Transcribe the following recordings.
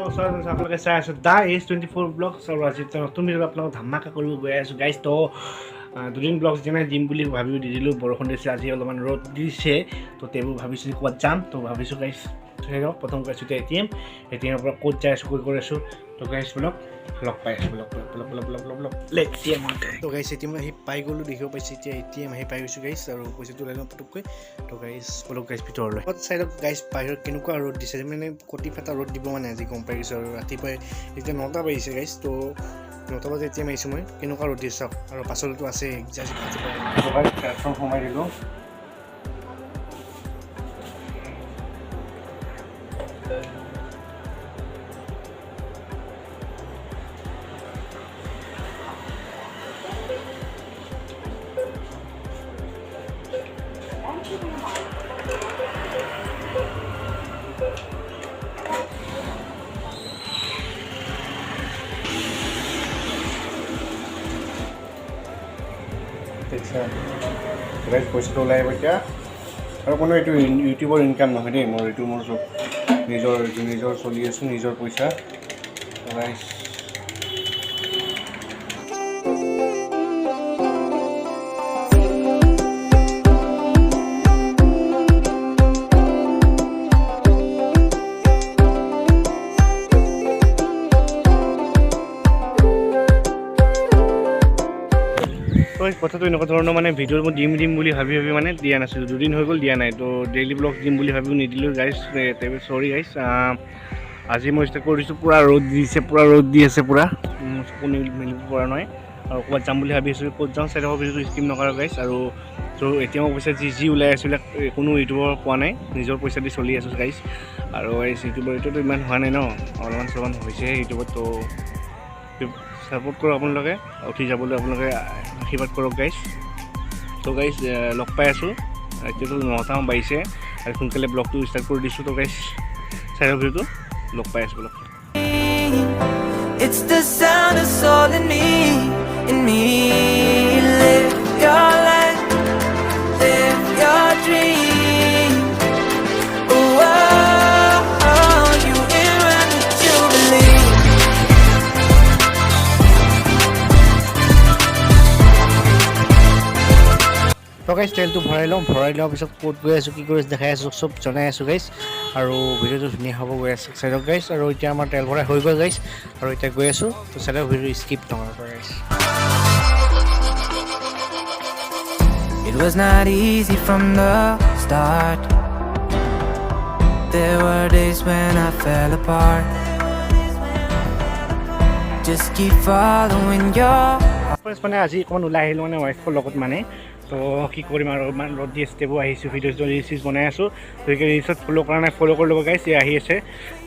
আপোনালোকে চাই আছোঁ দা H24 ব্লগছ আৰু আজি নতুন ভিডিঅ'ত আপোনালোকক ধামাকা কৰিব গৈ আছোঁ গাইজ। তো দুদিন ব্লগছ যেনে দিম বুলি ভাবিও দি দিলোঁ, বৰষুণ দিছে, আজি অলপমান ৰ'দ দিছে। তো তেবোৰ ভাবিছোঁ ক'ৰবাত যাম, তো ভাবিছোঁ গাইজ প্ৰথম গৈছোঁ এটিএমৰ পৰা ক'ত যাই আছোঁ, ক'ত কৰি আছোঁ। তো গাইজ ব্লগ লগ পাই আছোঁ, ব্লগ তো গাইজ এটিএম আহি পাই গ'লোঁ, দেখিব পাইছে এতিয়া এটিএম আহি পাই গৈছোঁ গাইজ। আৰু পইচাটো ওলাই লওঁ পটককৈ। তো গাইজ ব্লগ গাইজ ভিতৰলৈ চাইডত গাইজ বাহিৰত কেনেকুৱা ৰ'দ দিছে, মানে কটি ফটা ৰ'দ দিব মানে আজি গম পাই গৈছোঁ। আৰু ৰাতিপুৱাই এতিয়া 9টা বাজিছে গাইজ। তো 9টা বজাত এতিয়া মাৰিছোঁ মই, কেনেকুৱা ৰ'দ দিছে চাওক। আৰু পাছতো আছে সোমাই দিলোঁ। পইচাটো ওলাই আহিব এতিয়া। আৰু কোনো এইটো ইউটিউবৰ ইনকাম নহয় দেই, মোৰ এইটো মোৰ চব নিজৰ চলি আছোঁ, নিজৰ পইচা। কথাটো এনেকুৱা ধৰণৰ মানে ভিডিঅ' মই দিম বুলি ভাবি মানে দিয়া নাছিলোঁ, দুদিন হৈ গ'ল দিয়া নাই। তো ডেইলি ব্লগ দিম বুলি ভাবিও নিদিলোঁ গাইজ, চৰি গাইজ। আজি মই ষ্টাৰ্ট কৰিছোঁ, পূৰা ৰ'দ দিছে, পূৰা ৰ'দ দি আছে, পূৰা চকু মেলিব পৰা নাই। আৰু ক'ৰবাত যাম বুলি ভাবি আছোঁ, ক'ত যাওঁ চাই থাকক ভিডিঅ'টো স্কিপ নকৰা গাইজ। আৰু তো এতিয়া মই পইচা যি ওলাই আছোঁ এইবিলাক কোনো ইউটিউবৰ পোৱা নাই, নিজৰ পইচা দি চলি আছোঁ গাইজ। আৰু এই ইউটিউবৰ এইটোতো ইমান হোৱা নাই ন, অলপমান হৈছেহে ইউটিউবত। তো ছাপোৰ্ট কৰক আপোনালোকে, উঠি যাবলৈ আপোনালোকে আশীৰ্বাদ কৰক গাইজ। তো গাইজ লগ পাই আছোঁ, এতিয়াতো 9টামান বাজিছে আৰু সোনকালে ব্লগটো ষ্টাৰ্ট কৰি দিছোঁ। তো গাইজ চাই থাকক ভিডিঅ'টো, লগ পাই আছোঁ blog. It's the sound of soul in me. Live your life, live your dream. Oh, you ain't right what you believe. তো গাইজ তেলটো ভৰাই লোৱাৰ পিছত ক'ত গৈ আছোঁ, কি কৰি দেখাই আছোঁ, চব জনাই আছোঁ গাইজ। আৰু ভিডিঅ'টো ধুনীয়া হ'ব গৈ আছে চাইডক গাইজ। আৰু এতিয়া আমাৰ তেল ভৰাই হৈ গ'ল গাইজ, আৰু এতিয়া গৈ আছোঁ। তো চাইডক ভিডিঅ' স্কিপ নকৰা guys. It was not easy from the start. There were days when I fell apart. Just keep following your মানে আজি অকণমান ওলাই আহিলোঁ মানে ৱাইফৰ লগত মানে। তো কি কৰিম আৰু ইমান ৰ'দ দি আছে, আহিছোঁ ভিডিঅ' ৰিলচ বনাই আছোঁ। তো ৰিলচত ফ'ল' কৰা নাই, ফ'ল' কৰি ল'ব গাইজ। আহি আছে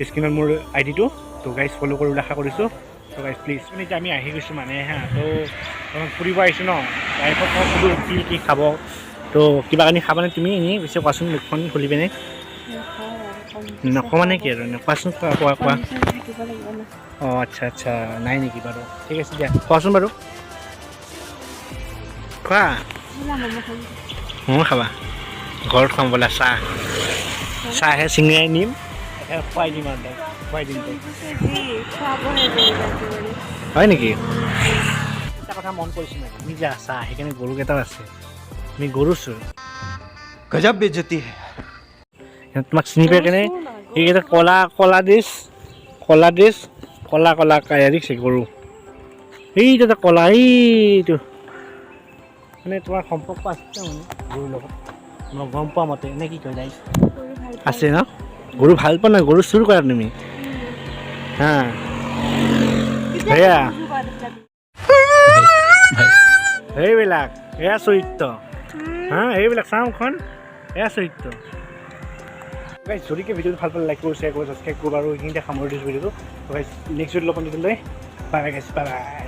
স্ক্ৰীণত মোৰ আইডিটো, তো গাইজ ফ'ল' কৰিবলৈ আশা কৰিছোঁ। তো গাইজ প্লিজ। মানে এতিয়া আমি আহি গৈছোঁ মানে তো ফুৰিব আহিছোঁ ন, ৱাইফক সুধোঁ কি খাব। তো কিবা কানি খাবানে তুমি এনেই পিছে কোৱাচোন, মুখখন খুলি পিনে। নকওঁ মানে কি আৰু কোৱাচোন, কোৱা। অঁ আচ্ছা নাই নেকি বাৰু, ঠিক আছে দিয়া, কোৱাচোন বাৰু, খোৱা। ময়ো খাবা, ঘৰত খাম বোলা, চাহে চিঙিয়াই নিম, খুৱাই দিম আৰু খুৱাই দিম। হয় নেকি? এটা কথা মন কৰিছোঁ নাই, তুমি যে আছা সেইকাৰণে গৰুকেইটাও আছে, তুমি গৰু চোৰ। গজব বেজতি হে। তোমাক চিনি পাই কেনে এইকেইটা কলা কায়া দিছে গৰু। এইটো এটা কলা, এইটো মানে তোমাৰ সম্পৰ্ক আছে মানে গৰুৰ লগত, মই গম পোৱা মতে নে কি কয় গাইজ? আছে ন? গৰু ভাল পোৱা নাই, গৰু চুৰ কৰা তুমি। হা সেয়া সেইবিলাক এয়া চৰিত্ৰ, হা এইবিলাক চাওঁখন এয়া চৰিত্ৰ গাইজ। যদিকে ভিডিঅ'টো ভাল পালে লাইক কৰোঁ, শ্বেয়াৰ কৰোঁ, ছাবস্ক্ৰাইব কৰোঁ। আৰু এইখিনিতে সামৰি দিছোঁ ভিডিঅ'টো। গাইজ নেক্সট ভিডিঅ'ত লগ পাম, bye bye guys, bye bye.